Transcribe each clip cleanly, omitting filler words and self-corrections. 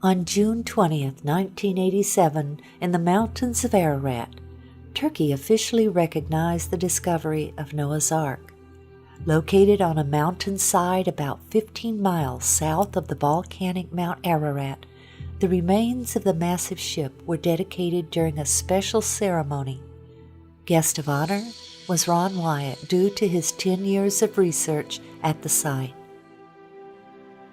On June 20th, 1987, in the mountains of Ararat, Turkey officially recognized the discovery of Noah's Ark. Located on a mountainside about 15 miles south of the volcanic Mount Ararat, the remains of the massive ship were dedicated during a special ceremony. Guest of honor was Ron Wyatt due to his 10 years of research at the site.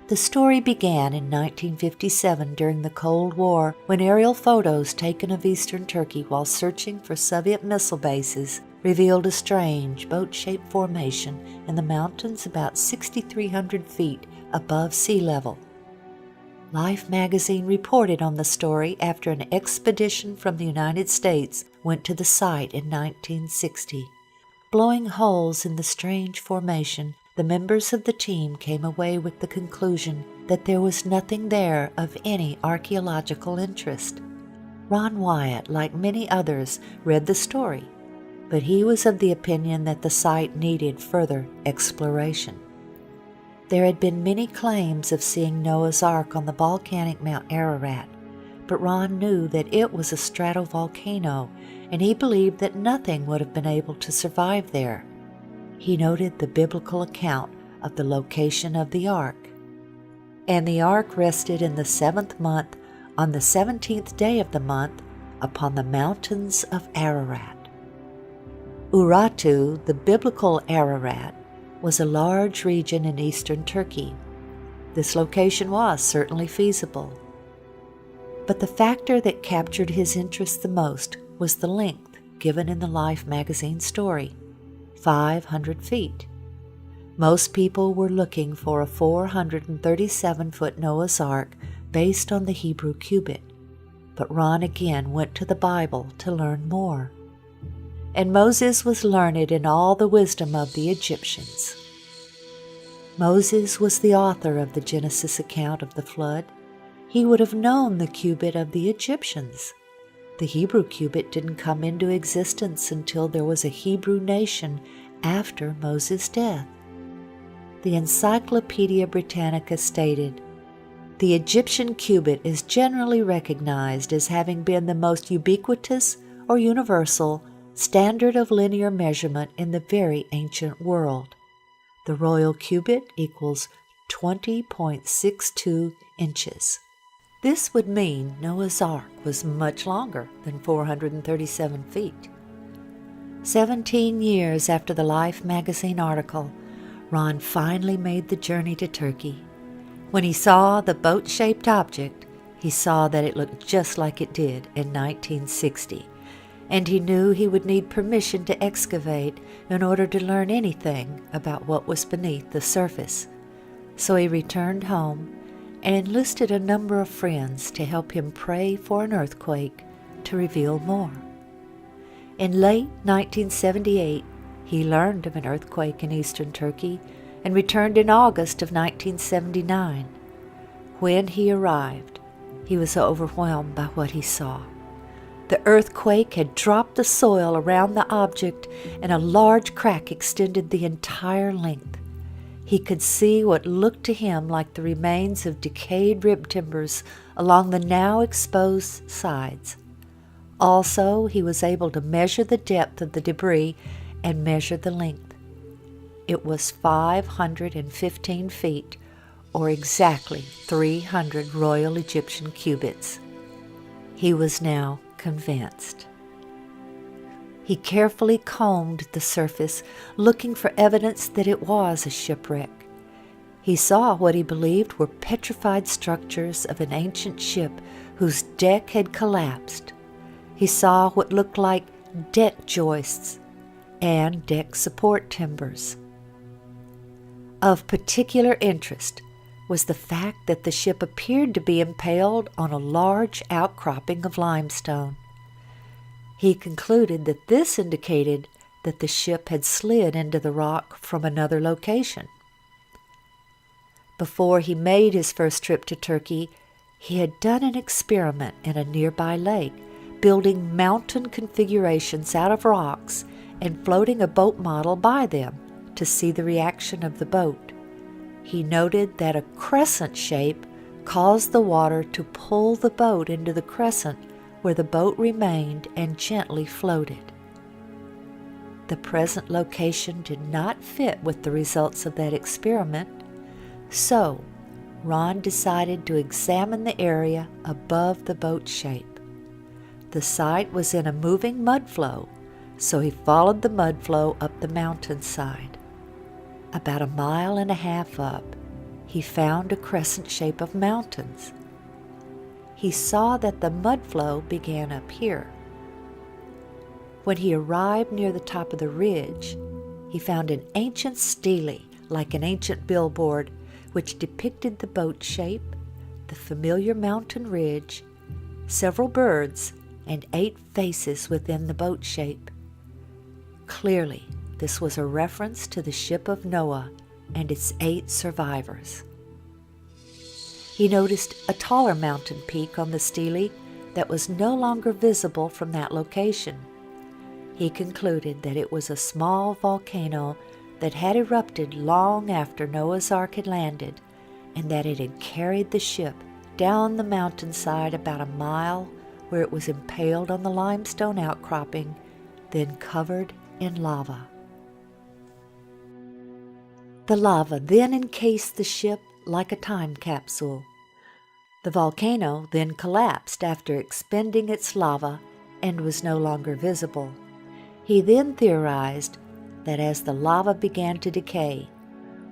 The story began in 1957 during the Cold War when aerial photos taken of eastern Turkey while searching for Soviet missile bases revealed a strange boat-shaped formation in the mountains about 6,300 feet above sea level. Life magazine reported on the story after an expedition from the United States went to the site in 1960. Blowing holes in the strange formation, the members of the team came away with the conclusion that there was nothing there of any archaeological interest. Ron Wyatt, like many others, read the story, but he was of the opinion that the site needed further exploration. There had been many claims of seeing Noah's Ark on the volcanic Mount Ararat, but Ron knew that it was a stratovolcano, and he believed that nothing would have been able to survive there. He noted the biblical account of the location of the ark. And the ark rested in the 7th month, on the 17th day of the month, upon the mountains of Ararat. Urartu, the biblical Ararat, was a large region in eastern Turkey. This location was certainly feasible. But the factor that captured his interest the most was the length given in the Life magazine story. 500 feet. Most people were looking for a 437-foot Noah's Ark based on the Hebrew cubit, but Ron again went to the Bible to learn more. And Moses was learned in all the wisdom of the Egyptians. Moses was the author of the Genesis account of the flood. He would have known the cubit of the Egyptians. The Hebrew cubit didn't come into existence until there was a Hebrew nation after Moses' death. The Encyclopedia Britannica stated, "The Egyptian cubit is generally recognized as having been the most ubiquitous or universal standard of linear measurement in the very ancient world. The royal cubit equals 20.62 inches. This would mean Noah's Ark was much longer than 437 feet. 17 years after the Life magazine article, Ron finally made the journey to Turkey. When he saw the boat-shaped object, he saw that it looked just like it did in 1960, and he knew he would need permission to excavate in order to learn anything about what was beneath the surface. So he returned home and enlisted a number of friends to help him pray for an earthquake to reveal more. In late 1978, he learned of an earthquake in eastern Turkey and returned in August of 1979. When he arrived, he was overwhelmed by what he saw. The earthquake had dropped the soil around the object, and a large crack extended the entire length. He could see what looked to him like the remains of decayed rib timbers along the now exposed sides. Also, he was able to measure the depth of the debris and measure the length. It was 515 feet, or exactly 300 Royal Egyptian cubits. He was now convinced. He carefully combed the surface, looking for evidence that it was a shipwreck. He saw what he believed were petrified structures of an ancient ship whose deck had collapsed. He saw what looked like deck joists and deck support timbers. Of particular interest was the fact that the ship appeared to be impaled on a large outcropping of limestone. He concluded that this indicated that the ship had slid into the rock from another location. Before he made his first trip to Turkey, he had done an experiment in a nearby lake, building mountain configurations out of rocks and floating a boat model by them to see the reaction of the boat. He noted that a crescent shape caused the water to pull the boat into the crescent where the boat remained and gently floated. The present location did not fit with the results of that experiment, so Ron decided to examine the area above the boat shape. The site was in a moving mud flow, so he followed the mud flow up the mountainside. About 1.5 miles up, he found a crescent shape of mountains. He saw that the mud flow began up here. When he arrived near the top of the ridge, he found an ancient stele, like an ancient billboard, which depicted the boat shape, the familiar mountain ridge, several birds, and 8 faces within the boat shape. Clearly, this was a reference to the ship of Noah and its 8 survivors. He noticed a taller mountain peak on the stele that was no longer visible from that location. He concluded that it was a small volcano that had erupted long after Noah's Ark had landed, and that it had carried the ship down the mountainside about 1 mile, where it was impaled on the limestone outcropping, then covered in lava. The lava then encased the ship like a time capsule. The volcano then collapsed after expending its lava and was no longer visible. He then theorized that as the lava began to decay,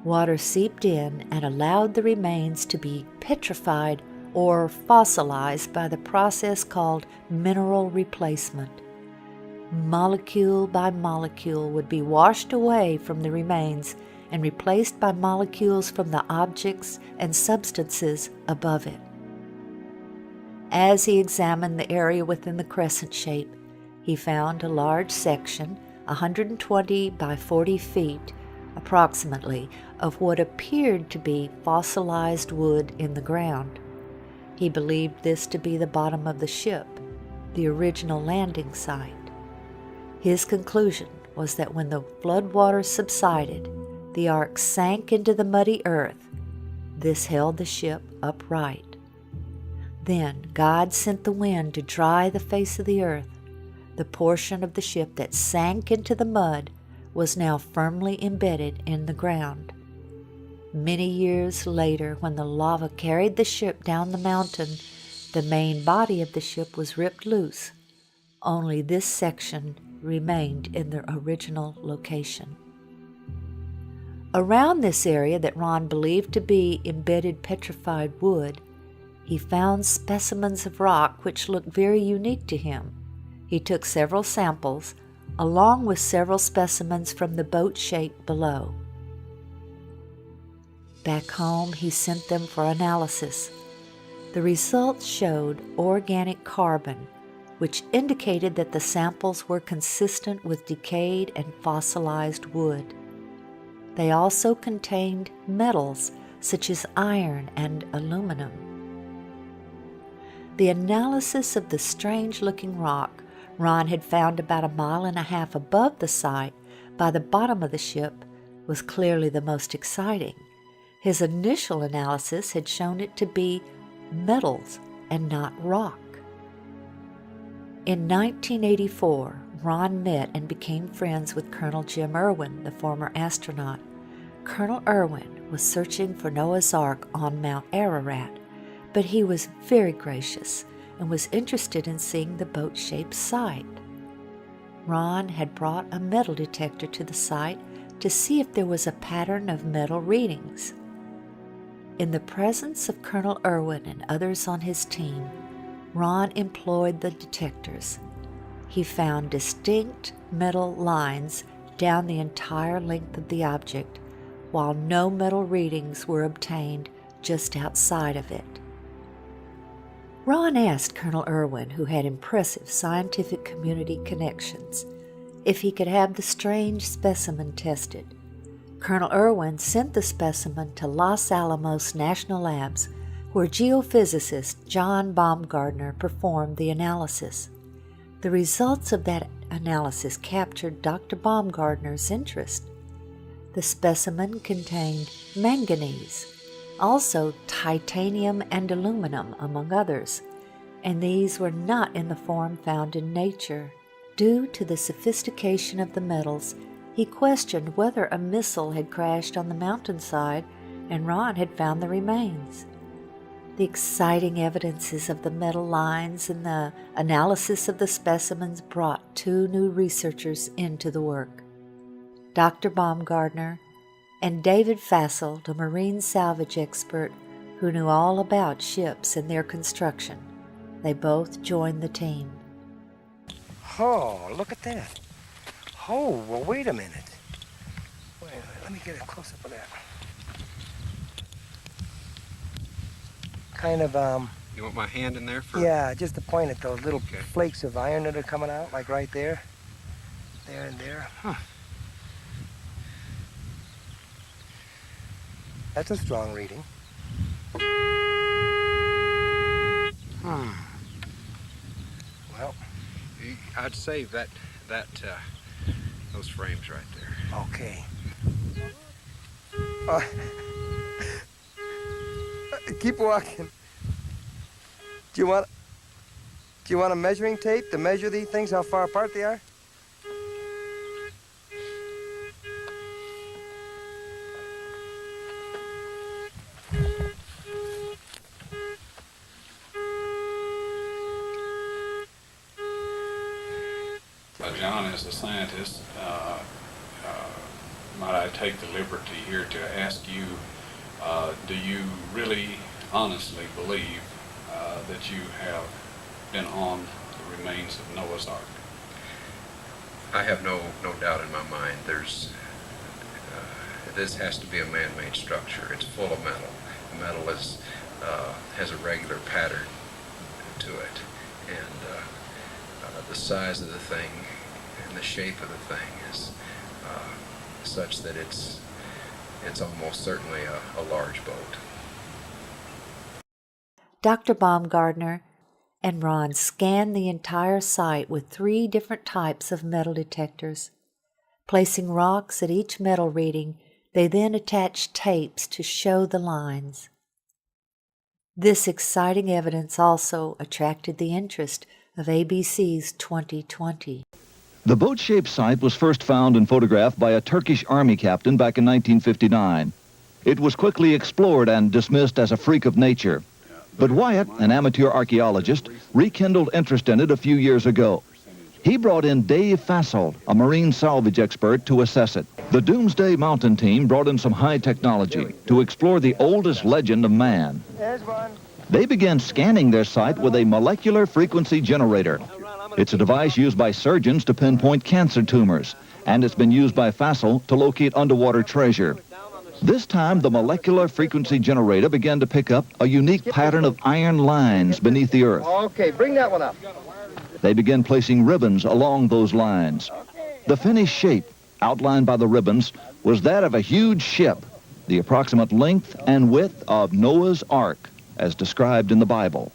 water seeped in and allowed the remains to be petrified or fossilized by the process called mineral replacement. Molecule by molecule would be washed away from the remains and replaced by molecules from the objects and substances above it. As he examined the area within the crescent shape, he found a large section, 120 by 40 feet, approximately, of what appeared to be fossilized wood in the ground. He believed this to be the bottom of the ship, the original landing site. His conclusion was that when the floodwaters subsided, the ark sank into the muddy earth. This held the ship upright. Then God sent the wind to dry the face of the earth. The portion of the ship that sank into the mud was now firmly embedded in the ground. Many years later, when the lava carried the ship down the mountain, the main body of the ship was ripped loose. Only this section remained in their original location. Around this area that Ron believed to be embedded petrified wood, he found specimens of rock which looked very unique to him. He took several samples, along with several specimens from the boat shape below. Back home, he sent them for analysis. The results showed organic carbon, which indicated that the samples were consistent with decayed and fossilized wood. They also contained metals such as iron and aluminum. The analysis of the strange-looking rock Ron had found about 1.5 miles above the site by the bottom of the ship was clearly the most exciting. His initial analysis had shown it to be metals and not rock. In 1984, Ron met and became friends with Colonel Jim Irwin, the former astronaut. Colonel Irwin was searching for Noah's Ark on Mount Ararat, but he was very gracious and was interested in seeing the boat-shaped site. Ron had brought a metal detector to the site to see if there was a pattern of metal readings. In the presence of Colonel Irwin and others on his team, Ron employed the detectors. He found distinct metal lines down the entire length of the object, while no metal readings were obtained just outside of it. Ron asked Colonel Irwin, who had impressive scientific community connections, if he could have the strange specimen tested. Colonel Irwin sent the specimen to Los Alamos National Labs, where geophysicist John Baumgartner performed the analysis. The results of that analysis captured Dr. Baumgartner's interest. The specimen contained manganese, also titanium and aluminum, among others, and these were not in the form found in nature. Due to the sophistication of the metals, he questioned whether a missile had crashed on the mountainside and Ron had found the remains. The exciting evidences of the metal lines and the analysis of the specimens brought two new researchers into the work. Dr. Baumgartner and David Fasselt, a marine salvage expert who knew all about ships and their construction. They both joined the team. Oh, look at that. Oh, well, wait a minute. Wait, let me get a close-up of that. Kind of, You want my hand in there for? Yeah, just to point at those little Okay. flakes of iron that are coming out, like right there. There and there. Huh. That's a strong reading. Well, I'd save those frames right there. okay. Keep walking. Do you want a measuring tape to measure these things, how far apart they are? John, as a scientist, might I take the liberty here to ask you, do you really honestly believe that you have been on the remains of Noah's Ark? I have no doubt in my mind. This has to be a man-made structure. It's full of metal. The metal has a regular pattern to it, and the size of the thing and the shape of the thing is such that it's almost certainly a large boat. Dr. Baumgartner and Ron scanned the entire site with 3 different types of metal detectors. Placing rocks at each metal reading, they then attached tapes to show the lines. This exciting evidence also attracted the interest of ABC's 2020. The boat-shaped site was first found and photographed by a Turkish army captain back in 1959. It was quickly explored and dismissed as a freak of nature. But Wyatt, an amateur archaeologist, rekindled interest in it a few years ago. He brought in Dave Fasselt, a marine salvage expert, to assess it. The Doomsday Mountain team brought in some high technology to explore the oldest legend of man. There's one. They began scanning their site with a molecular frequency generator. It's a device used by surgeons to pinpoint cancer tumors, and it's been used by Fasselt to locate underwater treasure. This time, the molecular frequency generator began to pick up a unique pattern of iron lines beneath the earth. Okay, bring that one up. They began placing ribbons along those lines. The finished shape, outlined by the ribbons, was that of a huge ship, the approximate length and width of Noah's Ark, as described in the Bible.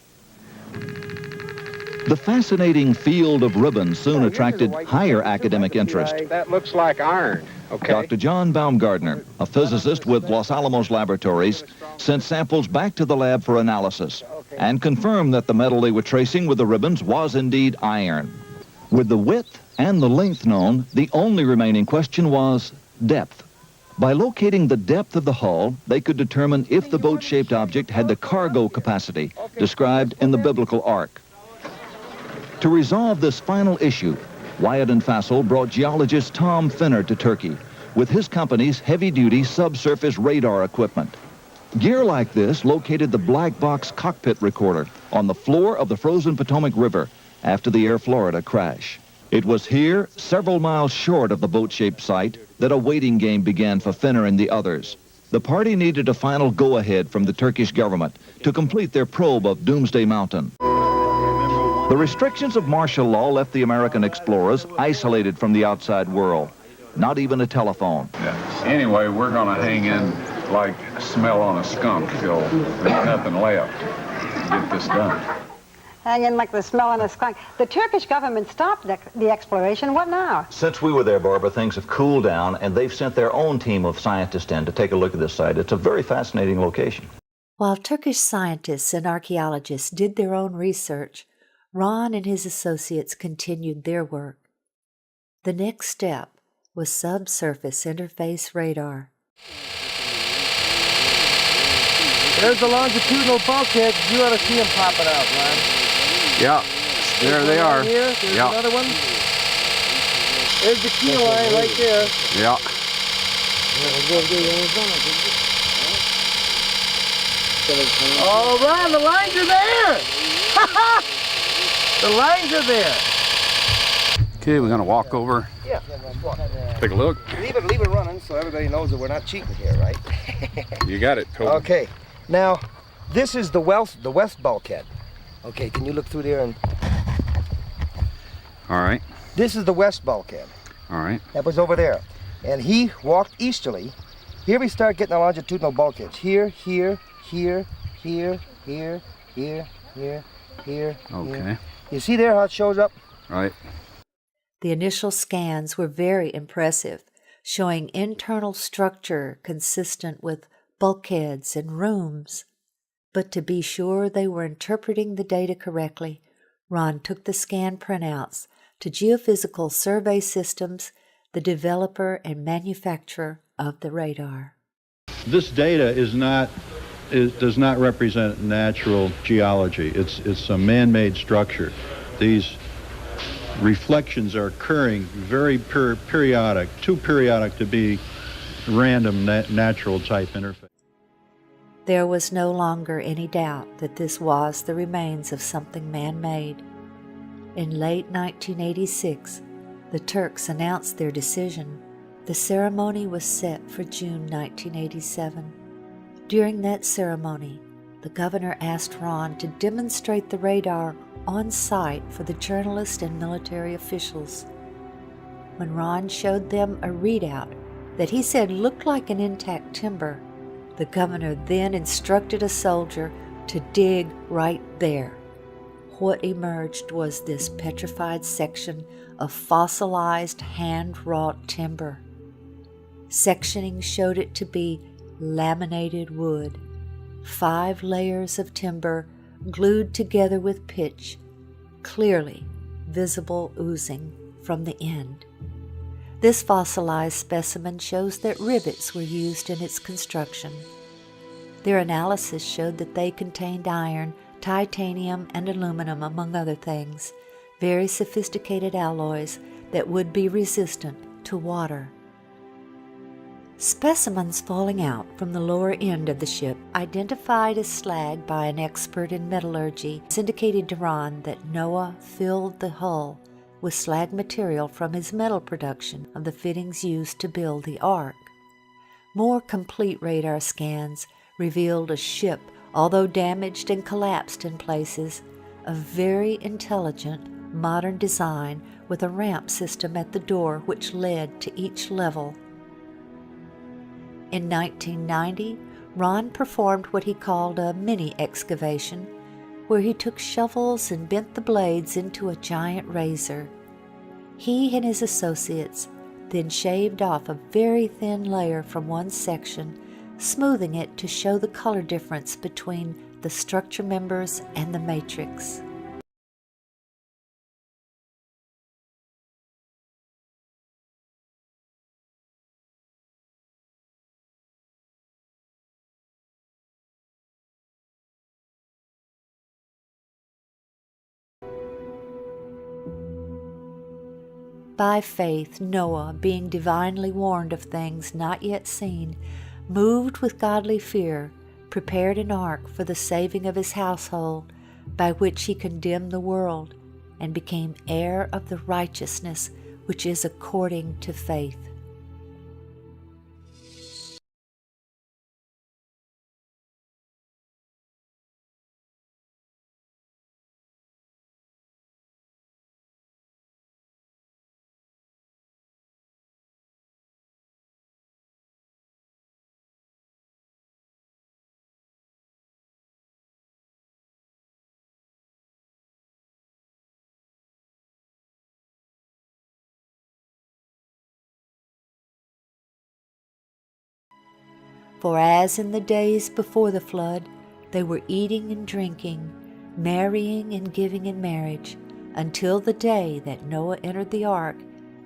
The fascinating field of ribbons soon attracted higher academic interest. That looks like iron. Okay. Dr. John Baumgartner, a physicist with Los Alamos Laboratories, sent samples back to the lab for analysis and confirmed that the metal they were tracing with the ribbons was indeed iron. With the width and the length known, the only remaining question was depth. By locating the depth of the hull, they could determine if the boat-shaped object had the cargo capacity described in the biblical ark. To resolve this final issue, Wyatt and Fasselt brought geologist Tom Finner to Turkey with his company's heavy-duty subsurface radar equipment. Gear like this located the black box cockpit recorder on the floor of the frozen Potomac River after the Air Florida crash. It was here, several miles short of the boat-shaped site, that a waiting game began for Finner and the others. The party needed a final go-ahead from the Turkish government to complete their probe of Doomsday Mountain. The restrictions of martial law left the American explorers isolated from the outside world. Not even a telephone. Yeah. Anyway, we're going to hang in like smell on a skunk till there's nothing left to get this done. hanging like the smell in a skunk. The Turkish government stopped the exploration. What now? Since we were there, Barbara, things have cooled down, and they've sent their own team of scientists in to take a look at this site. It's a very fascinating location. While Turkish scientists and archaeologists did their own research, Ron and his associates continued their work. The next step was subsurface interface radar. There's the longitudinal bulkhead. You ought to see them popping out, Ron. Yeah, there they are. Here. There's Yeah. another one. There's the keel line right there. Yeah. Oh, Ron, the lines are there! The lines are there! Okay, we're gonna walk over, Yeah, let's walk. take a look. Leave it running so everybody knows that we're not cheating here, right? You got it, Toby. Okay, now, this is the west bulkhead. Okay, can you look through there and... All right, This is the west bulkhead. all right. That was over there. And he walked easterly. Here we start getting the longitudinal bulkheads. Here, here, here, here, here, here, here, here. Okay. Here. You see there how it shows up? All right. The initial scans were very impressive, showing internal structure consistent with bulkheads and rooms. But to be sure they were interpreting the data correctly, Ron took the scan printouts to Geophysical Survey Systems, the developer and manufacturer of the radar. This data does not represent natural geology. It's a man-made structure. These reflections are occurring very periodic, too periodic to be random natural type interface. There was no longer any doubt that this was the remains of something man-made. In late 1986, the Turks announced their decision. The ceremony was set for June 1987. During that ceremony, the governor asked Ron to demonstrate the radar on site for the journalists and military officials. When Ron showed them a readout that he said looked like an intact timber, the governor then instructed a soldier to dig right there. What emerged was this petrified section of fossilized hand-wrought timber. Sectioning showed it to be laminated wood, 5 layers of timber glued together with pitch, clearly visible oozing from the end. This fossilized specimen shows that rivets were used in its construction. Their analysis showed that they contained iron, titanium, and aluminum, among other things, very sophisticated alloys that would be resistant to water. Specimens falling out from the lower end of the ship, identified as slag by an expert in metallurgy, indicated to Ron that Noah filled the hull with slag material from his metal production of the fittings used to build the Ark. More complete radar scans revealed a ship, although damaged and collapsed in places, of very intelligent, modern design with a ramp system at the door which led to each level. In 1990, Ron performed what he called a mini excavation, where he took shovels and bent the blades into a giant razor. He and his associates then shaved off a very thin layer from one section, smoothing it to show the color difference between the structure members and the matrix. By faith, Noah, being divinely warned of things not yet seen, moved with godly fear, prepared an ark for the saving of his household, by which he condemned the world, and became heir of the righteousness which is according to faith. For as in the days before the flood, they were eating and drinking, marrying and giving in marriage, until the day that Noah entered the ark,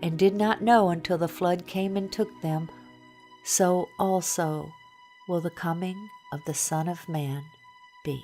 and did not know until the flood came and took them, so also will the coming of the Son of Man be.